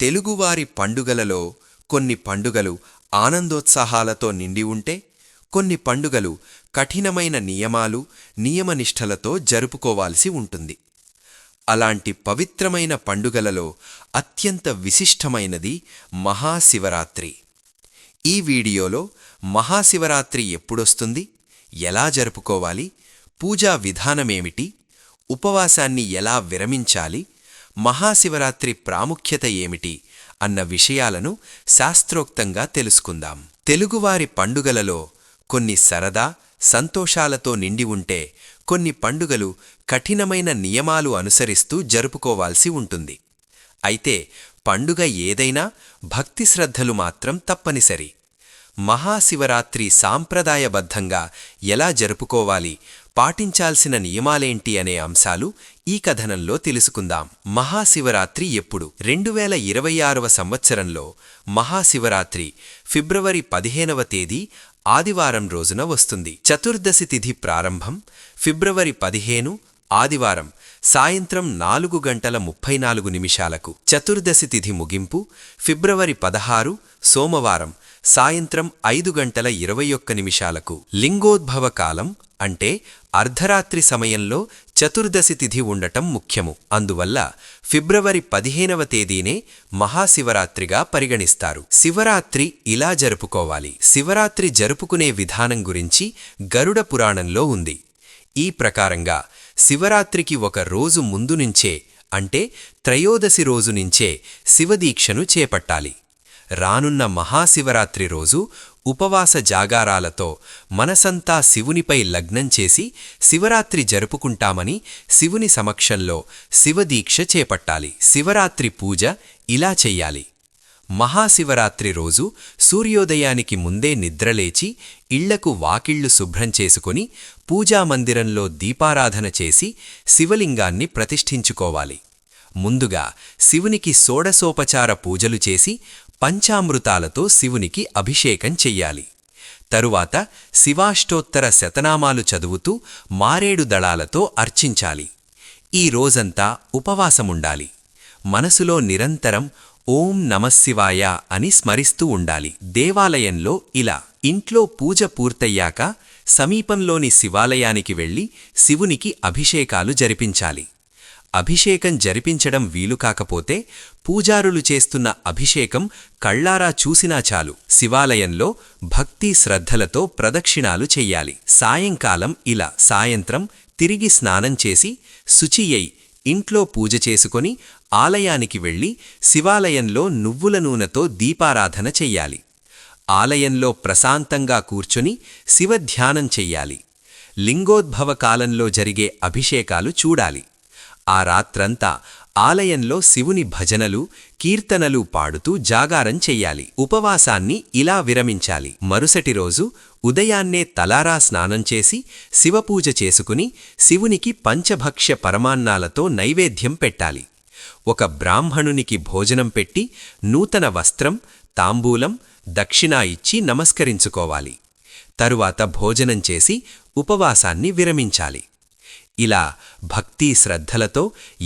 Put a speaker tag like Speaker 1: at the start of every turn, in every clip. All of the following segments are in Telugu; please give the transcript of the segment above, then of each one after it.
Speaker 1: తెలుగువారి పండుగలలో కొన్ని పండుగలు ఆనందోత్సాహాలతో నిండి ఉంటే, కొన్ని పండుగలు కఠినమైన నియమాలు, నియమనిష్టలతో జరుపుకోవాల్సి ఉంటుంది. అలాంటి పవిత్రమైన పండుగలలో అత్యంత విశిష్టమైనది మహాశివరాత్రి. ఈ వీడియోలో మహాశివరాత్రి ఎప్పుడొస్తుంది, ఎలా జరుపుకోవాలి, పూజా విధానమేమిటి, ఉపవాసాన్ని ఎలా విరమించాలి, మహాశివరాత్రి ప్రాముఖ్యత ఏమిటి అన్న విషయాలను శాస్త్రోక్తంగా తెలుసుకుందాం. తెలుగువారి పండుగలలో కొన్ని సరదా, సంతోషాలతో నిండి ఉంటే, కొన్ని పండుగలు కఠినమైన నియమాలు అనుసరిస్తూ జరుపుకోవాల్సి ఉంటుంది. అయితే పండుగ ఏదైనా భక్తి శ్రద్ధలు మాత్రం తప్పనిసరి. మహాశివరాత్రి సాంప్రదాయబద్ధంగా ఎలా జరుపుకోవాలి, పాటించాల్సిన నియమాలేంటి అనే అంశాలు ఈ కథనంలో తెలుసుకుందాం. మహాశివరాత్రి ఎప్పుడు? 2026వ సంవత్సరంలో మహాశివరాత్రి ఫిబ్రవరి 15వ తేదీ ఆదివారం రోజున వస్తుంది. చతుర్దశి తిథి ప్రారంభం ఫిబ్రవరి 15 ఆదివారం సాయంత్రం 4:34 చతుర్దశి తిథి ముగింపు ఫిబ్రవరి 16 సోమవారం సాయంత్రం 5:21 లింగోద్భవ కాలం అంటే అర్ధరాత్రి సమయంలో చతుర్దశి తిథి ఉండటం ముఖ్యము. అందువల్ల ఫిబ్రవరి 15వ తేదీనే మహాశివరాత్రిగా పరిగణిస్తారు. శివరాత్రి ఇలా జరుపుకోవాలి. శివరాత్రి జరుపుకునే విధానం గురించి గరుడ పురాణంలో ఉంది. ఈ ప్రకారంగా శివరాత్రికి ఒక రోజు ముందు నుంచే, అంటే త్రయోదశి రోజు నుంచే శివదీక్షను చేపట్టాలి. రానున్న మహాశివరాత్రి రోజు ఉపవాస జాగారాలతో మనసంతా శివునిపై లగ్నం చేసి శివరాత్రి జరుపుకుంటామని శివుని సమక్షంలో శివదీక్ష చేపట్టాలి. శివరాత్రి పూజ ఇలా చెయ్యాలి. మహాశివరాత్రి రోజు సూర్యోదయానికి ముందే నిద్రలేచి ఇళ్లకు వాకిళ్లు శుభ్రం చేసుకుని పూజామందిరంలో దీపారాధన చేసి శివలింగాన్ని ప్రతిష్ఠించుకోవాలి. ముందుగా శివునికి షోడశోపచార పూజలు చేసి పంచామృతాలతో శివునికి అభిషేకం చెయ్యాలి. తరువాత శివాష్టోత్తర శతనామాలు చదువుతూ మారేడు దళాలతో అర్చించాలి. ఈ రోజంతా ఉపవాసముండాలి. మనసులో నిరంతరం ఓం నమఃశివాయ అని స్మరిస్తూ ఉండాలి. దేవాలయంలో ఇలా. ఇంట్లో పూజ పూర్తయ్యాక సమీపంలోని శివాలయానికి వెళ్లి శివునికి అభిషేకాలు జరిపించాలి. అభిషేకం జరిపించడం వీలుకాకపోతే పూజారులు చేస్తున్న అభిషేకం కళ్లారా చూసినా చాలు. శివాలయంలో భక్తి శ్రద్ధలతో ప్రదక్షిణాలు చెయ్యాలి. సాయంకాలం ఇలా. సాయంత్రం తిరిగి స్నానం చేసి శుచియై ఇంట్లో పూజ చేసుకొని ఆలయానికి వెళ్లి శివాలయంలో నువ్వుల నూనెతో దీపారాధన చెయ్యాలి. ఆలయంలో ప్రశాంతంగా కూర్చుని శివధ్యానం చెయ్యాలి. లింగోద్భవ కాలంలో జరిగే అభిషేకాలు చూడాలి. ఆ రాత్రంతా ఆలయంలో శివుని భజనలు, కీర్తనలు పాడుతూ జాగారం చెయ్యాలి. ఉపవాసాన్ని ఇలా విరమించాలి. మరుసటి రోజు ఉదయాన్నే తలారా స్నానం చేసి శివపూజ చేసుకుని శివునికి పంచభక్ష్య పరమాన్నాలతో నైవేద్యం పెట్టాలి. ఒక బ్రాహ్మణునికి భోజనం పెట్టి నూతన వస్త్రం, తాంబూలం, దక్షిణ ఇచ్చి నమస్కరించుకోవాలి. తరువాత భోజనం చేసి ఉపవాసాన్ని విరమించాలి. ఇలా భక్తి శ్రద్ధలతో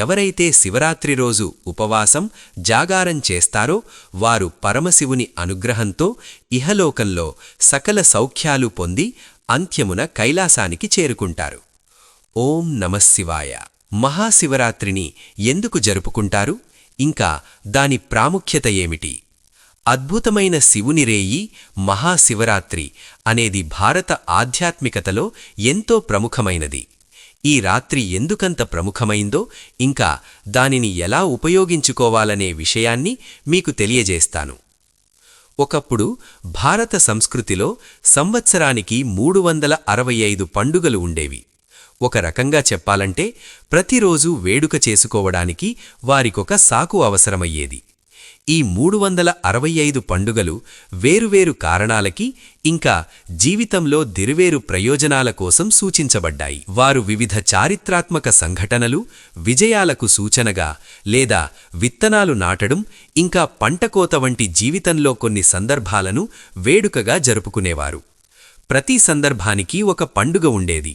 Speaker 1: ఎవరైతే శివరాత్రి రోజు ఉపవాసం, జాగారం చేస్తారో వారు పరమశివుని అనుగ్రహంతో ఇహలోకంలో సకల సౌఖ్యాలు పొంది అంత్యమున కైలాసానికి చేరుకుంటారు. ఓం నమఃశివాయ. మహాశివరాత్రిని ఎందుకు జరుపుకుంటారు? ఇంకా దాని ప్రాముఖ్యత ఏమిటి? అద్భుతమైన శివుని రేయి మహాశివరాత్రి అనేది భారత ఆధ్యాత్మికతలో ఎంతో ప్రముఖమైనది. ఈ రాత్రి ఎందుకంత ప్రముఖమైందో, ఇంకా దానిని ఎలా ఉపయోగించుకోవాలనే విషయాన్ని మీకు తెలియజేస్తాను. ఒకప్పుడు భారత సంస్కృతిలో సంవత్సరానికి 365 పండుగలు ఉండేవి. ఒక రకంగా చెప్పాలంటే ప్రతిరోజు వేడుక చేసుకోవడానికి వారికొక సాకు అవసరమయ్యేది. ఈ 365 పండుగలు వేరువేరు కారణాలకి, ఇంకా జీవితంలో దిరువేరు ప్రయోజనాల కోసం సూచించబడ్డాయి. వారు వివిధ చారిత్రాత్మక సంఘటనలు, విజయాలకు సూచనగా లేదా విత్తనాలు నాటడం, ఇంకా పంటకోత వంటి జీవితంలో కొన్ని సందర్భాలను వేడుకగా జరుపుకునేవారు. ప్రతి సందర్భానికి ఒక పండుగ ఉండేది.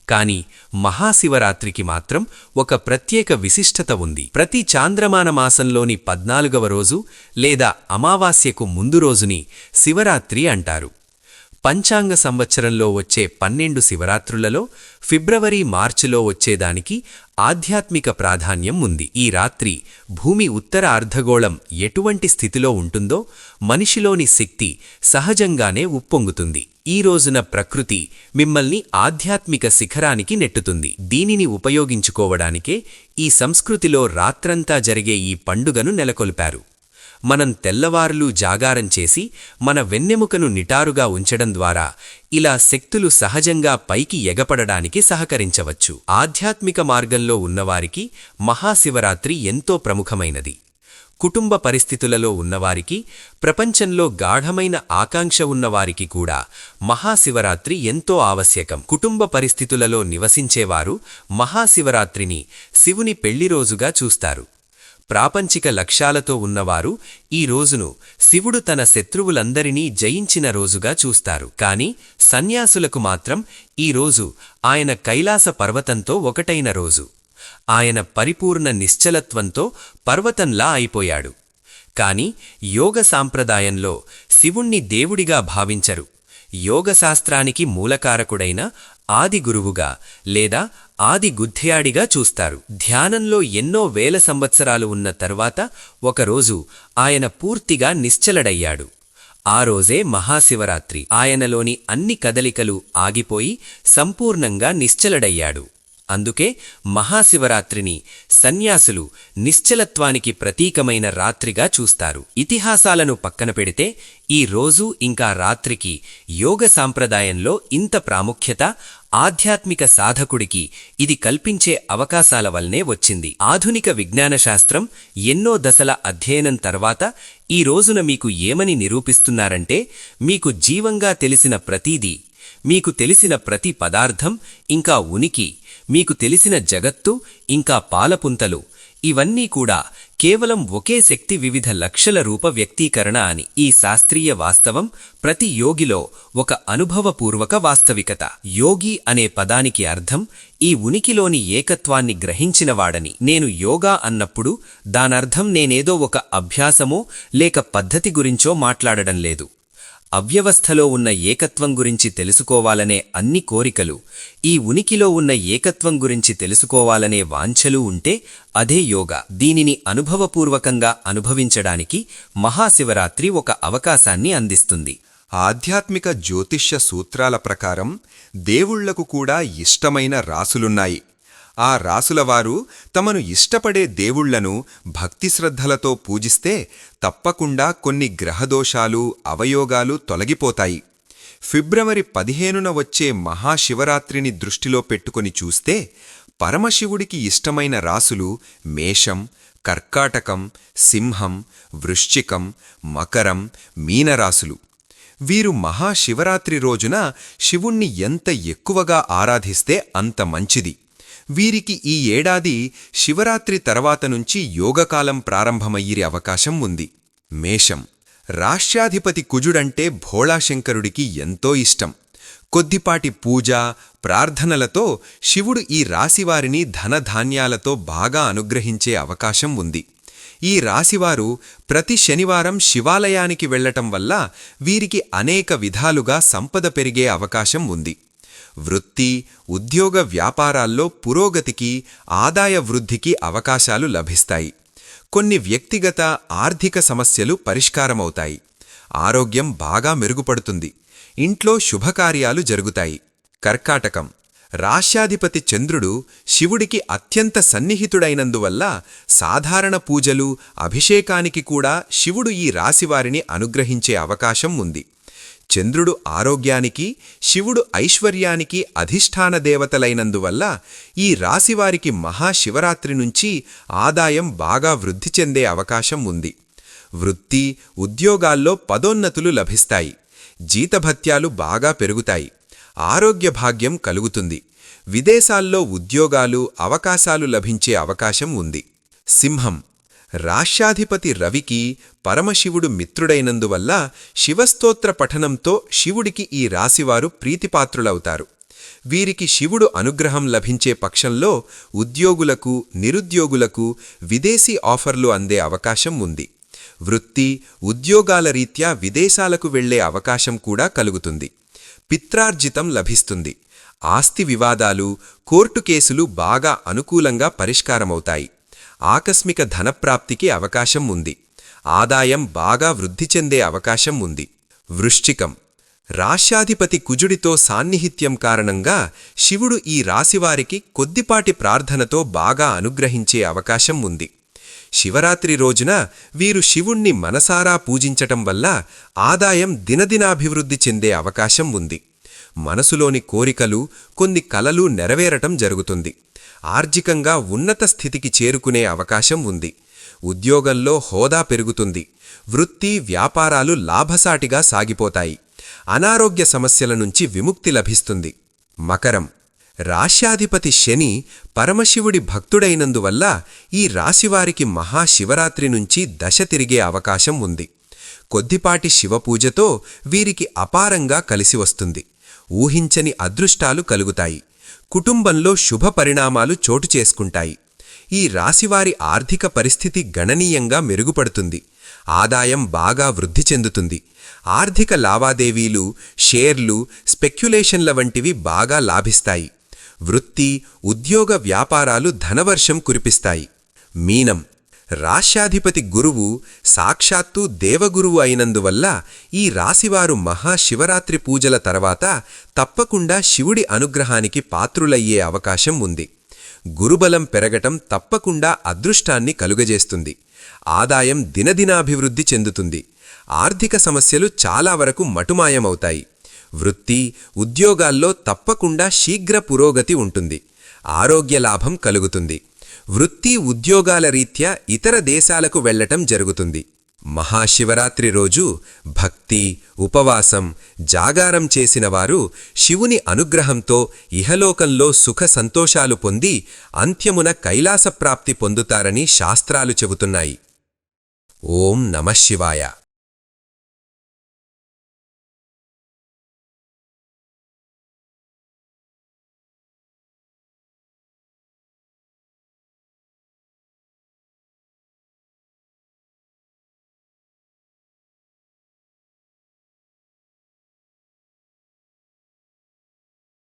Speaker 1: కాని మహాశివరాత్రికి మాత్రం ఒక ప్రత్యేక విశిష్టత ఉంది. ప్రతి చాంద్రమాన మాసంలోని 14వ రోజు లేదా అమావాస్యకు ముందు రోజుని శివరాత్రి అంటారు. పంచాంగ సంవత్సరంలో వచ్చే 12 శివరాత్రులలో ఫిబ్రవరి మార్చిలో వచ్చేదానికి ఆధ్యాత్మిక ప్రాధాన్యం ఉంది. ఈ రాత్రి భూమి ఉత్తర అర్ధగోళం ఎటువంటి స్థితిలో ఉంటుందో మనిషిలోని శక్తి సహజంగానే ఉప్పొంగుతుంది. ఈ రోజున ప్రకృతి మిమ్మల్ని ఆధ్యాత్మిక శిఖరానికి నెట్టుతుంది. దీనిని ఉపయోగించుకోవడానికే ఈ సంస్కృతిలో రాత్రంతా జరిగే ఈ పండుగను నెలకొల్పారు. మనం తెల్లవారులు జాగారం చేసి మన వెన్నెముకను నిటారుగా ఉంచడం ద్వారా ఇలా శక్తులు సహజంగా పైకి ఎగపడడానికి సహకరించవచ్చు. ఆధ్యాత్మిక మార్గంలో ఉన్నవారికి మహాశివరాత్రి ఎంతో ప్రముఖమైనది. కుటుంబ పరిస్థితులలో ఉన్నవారికి, ప్రపంచంలో గాఢమైన ఆకాంక్ష ఉన్నవారికి కూడా మహాశివరాత్రి ఎంతో ఆవశ్యకం. కుటుంబ పరిస్థితులలో నివసించేవారు మహాశివరాత్రిని శివుని పెళ్లిరోజుగా చూస్తారు. ప్రాపంచిక లక్ష్యాలతో ఉన్నవారు ఈ రోజును శివుడు తన శత్రువులందరినీ జయించిన రోజుగా చూస్తారు. కాని సన్యాసులకు మాత్రం ఈ రోజు ఆయన కైలాస పర్వతంతో ఒకటైన రోజు. ఆయన పరిపూర్ణ నిశ్చలత్వంతో పర్వతంలా అయిపోయాడు. కాని యోగ సాంప్రదాయంలో శివుణ్ణి దేవుడిగా భావించరు. యోగశాస్త్రానికి మూలకారకుడైన ఆది గురువుగా లేదా ఆది గుధ్యాడిగా చూస్తారు. ధ్యానంలో ఎన్నో వేల సంవత్సరాలు ఉన్న తరువాత ఒకరోజు ఆయన పూర్తిగా నిశ్చలుడయ్యాడు. ఆ రోజే మహాశివరాత్రి. ఆయనలోని అన్ని కదలికలు ఆగిపోయి సంపూర్ణంగా నిశ్చలుడయ్యాడు. అందుకే మహాశివరాత్రిని సన్యాసులు నిశ్చలత్వానికి ప్రతీకమైన రాత్రిగా చూస్తారు. ఇతిహాసాలను పక్కన పెడితే ఈ రోజు ఇంకా రాత్రికి యోగ సాంప్రదాయంలో ఇంత ప్రాముఖ్యత ఆధ్యాత్మిక సాధకుడికి ఇది కల్పించే అవకాశాల వల్లనే వచ్చింది. ఆధునిక విజ్ఞానశాస్త్రం ఎన్నో దశల అధ్యయనం తర్వాత ఈ రోజున మీకు ఏమని నిరూపిస్తున్నారంటే, మీకు జీవంగా తెలిసిన ప్రతీదీ, మీకు తెలిసిన ప్రతి పదార్థం ఇంకా ఉనికి, మీకు తెలిసిన జగత్తు ఇంకా పాలపుంతలు ఇవన్నీ కూడా కేవలం ఒకే శక్తి వివిధ లక్షల రూప వ్యక్తీకరణ అని. ఈ శాస్త్రీయ వాస్తవం ప్రతి యోగిలో ఒక అనుభవపూర్వక వాస్తవికత. యోగి అనే పదానికి అర్థం ఈ ఉనికిలోని ఏకత్వాన్ని గ్రహించినవాడని. నేను యోగా అన్నప్పుడు దానర్థం నేనేదో ఒక అభ్యాసమో లేక పద్ధతి గురించో మాట్లాడడం లేదు. అవ్యవస్థలో ఉన్న ఏకత్వం గురించి తెలుసుకోవాలనే అన్ని కోరికలు, ఈ ఉనికిలో ఉన్న ఏకత్వం గురించి తెలుసుకోవాలనే వాంఛలు ఉంటే అదే యోగా. దీనిని అనుభవపూర్వకంగా అనుభవించడానికి మహాశివరాత్రి ఒక అవకాశాన్ని అందిస్తుంది.
Speaker 2: ఆధ్యాత్మిక జ్యోతిష్య సూత్రాల ప్రకారం దేవుళ్లకు కూడా ఇష్టమైన రాసులున్నాయి. ఆ రాసులవారు తమను ఇష్టపడే దేవుళ్లను భక్తిశ్రద్ధలతో పూజిస్తే తప్పకుండా కొన్ని గ్రహదోషాలు, అవయోగాలు తొలగిపోతాయి. ఫిబ్రవరి 15న వచ్చే మహాశివరాత్రిని దృష్టిలో పెట్టుకొని చూస్తే పరమశివుడికి ఇష్టమైన రాసులు మేషం, కర్కాటకం, సింహం, వృశ్చికం, మకరం, మీనరాసులు. వీరు మహాశివరాత్రి రోజున శివుణ్ణి ఎంత ఎక్కువగా ఆరాధిస్తే అంత మంచిది. వీరికి ఈ ఏడాది శివరాత్రి తర్వాత నుంచి యోగకాలం ప్రారంభమయ్యే అవకాశం ఉంది. మేషం రాష్ట్రాధిపతి కుజుడంటే భోళాశంకరుడికి ఎంతో ఇష్టం. కొద్దిపాటి పూజ, ప్రార్థనలతో శివుడు ఈ రాశివారిని ధనధాన్యాలతో బాగా అనుగ్రహించే అవకాశం ఉంది. ఈ రాశివారు ప్రతి శనివారం శివాలయానికి వెళ్లటం వల్ల వీరికి అనేక విధాలుగా సంపద పెరిగే అవకాశం ఉంది. వృత్తి, ఉద్యోగ వ్యాపారాల్లో పురోగతికి, ఆదాయ వృద్ధికి అవకాశాలు లభిస్తాయి. కొన్ని వ్యక్తిగత, ఆర్థిక సమస్యలు పరిష్కారమవుతాయి. ఆరోగ్యం బాగా మెరుగుపడుతుంది. ఇంట్లో శుభకార్యాలు జరుగుతాయి. కర్కాటకం రాశ్యాధిపతి చంద్రుడు శివుడికి అత్యంత సన్నిహితుడైనందువల్ల సాధారణ పూజలు, అభిషేకానికి కూడా శివుడు ఈ రాశివారిని అనుగ్రహించే అవకాశం ఉంది. చంద్రుడు ఆరోగ్యానికి, శివుడు ఐశ్వర్యానికి అధిష్టాన దేవతలైనందువల్ల ఈ రాశివారికి మహాశివరాత్రి నుంచి ఆదాయం బాగా వృద్ధి చెందే అవకాశం ఉంది. వృత్తి, ఉద్యోగాల్లో పదోన్నతులు లభిస్తాయి. జీతభత్యాలు బాగా పెరుగుతాయి. ఆరోగ్య భాగ్యం కలుగుతుంది. విదేశాల్లో ఉద్యోగాలు, అవకాశాలు లభించే అవకాశం ఉంది. సింహం రాష్ట్రాధిపతి రవికి పరమశివుడు మిత్రుడైనందువల్ల శివస్తోత్ర పఠనంతో శివుడికి ఈ రాశివారు ప్రీతిపాత్రులవుతారు. వీరికి శివుడు అనుగ్రహం లభించే పక్షంలో ఉద్యోగులకు, నిరుద్యోగులకు విదేశీ ఆఫర్లు అందే అవకాశం ఉంది. వృత్తి, ఉద్యోగాల రీత్యా విదేశాలకు వెళ్లే అవకాశం కూడా కలుగుతుంది. పిత్రార్జితం లభిస్తుంది. ఆస్తి వివాదాలు, కోర్టు కేసులు బాగా అనుకూలంగా పరిష్కారమవుతాయి. ఆకస్మిక ధనప్రాప్తికి అవకాశం ఉంది. ఆదాయం బాగా వృద్ధి చెందే అవకాశం ఉంది. వృశ్చికం. రాశ్యాధిపతి కుజుడితో సాన్నిహిత్యం కారణంగా శివుడు ఈ రాశివారికి కొద్దిపాటి ప్రార్థనతో బాగా అనుగ్రహించే అవకాశం ఉంది. శివరాత్రి రోజున వీరు శివుణ్ణి మనసారా పూజించటం వల్ల ఆదాయం దినదినాభివృద్ధి చెందే అవకాశం ఉంది. మనసులోని కోరికలు, కొన్ని కలలు నెరవేరటం జరుగుతుంది. ఆర్థికంగా ఉన్నత స్థితికి చేరుకునే అవకాశం ఉంది. ఉద్యోగంలో హోదా పెరుగుతుంది. వృత్తి, వ్యాపారాలు లాభసాటిగా సాగిపోతాయి. అనారోగ్య సమస్యల నుంచి విముక్తి లభిస్తుంది. మకరం. రాశ్యాధిపతి శని పరమశివుడి భక్తుడైనందువల్ల ఈ రాశివారికి మహాశివరాత్రి నుంచి దశ తిరిగే అవకాశం ఉంది. కొద్దిపాటి శివపూజతో వీరికి అపారంగా కలిసి వస్తుంది. ఊహించని అదృష్టాలు కలుగుతాయి. కుటుంబంలో శుభ పరిణామాలు చోటు చేసుకుంటాయి. ఈ రాశివారి ఆర్థిక పరిస్థితి గణనీయంగా మెరుగుపడుతుంది. ఆదాయం బాగా వృద్ధి చెందుతుంది. ఆర్థిక లావాదేవీలు, షేర్లు, స్పెక్యులేషన్ల వంటివి బాగా లాభిస్తాయి. వృత్తి, ఉద్యోగ వ్యాపారాలు ధనవర్షం కురిపిస్తాయి. మీనం. రాశ్యాధిపతి గురువు సాక్షాత్తు దేవగురువు అయినందువల్ల ఈ రాశివారు మహాశివరాత్రి పూజల తర్వాత తప్పకుండా శివుడి అనుగ్రహానికి పాత్రులయ్యే అవకాశం ఉంది. గురుబలం పెరగటం తప్పకుండా అదృష్టాన్ని కలుగజేస్తుంది. ఆదాయం దినదినాభివృద్ధి చెందుతుంది. ఆర్థిక సమస్యలు చాలా వరకు మటుమాయమవుతాయి. వృత్తి, ఉద్యోగాల్లో తప్పకుండా శీఘ్ర పురోగతి ఉంటుంది. ఆరోగ్య లాభం కలుగుతుంది. వృత్తి, ఉద్యోగాల రీత్యా ఇతర దేశాలకు వెళ్లటం జరుగుతుంది. మహాశివరాత్రి రోజు భక్తి, ఉపవాసం, జాగారం చేసినవారు శివుని అనుగ్రహంతో ఇహలోకంలో సుఖ సంతోషాలు పొంది అంత్యమున కైలాసప్రాప్తి పొందుతారని శాస్త్రాలు చెబుతున్నాయి. ఓం నమః శివాయ.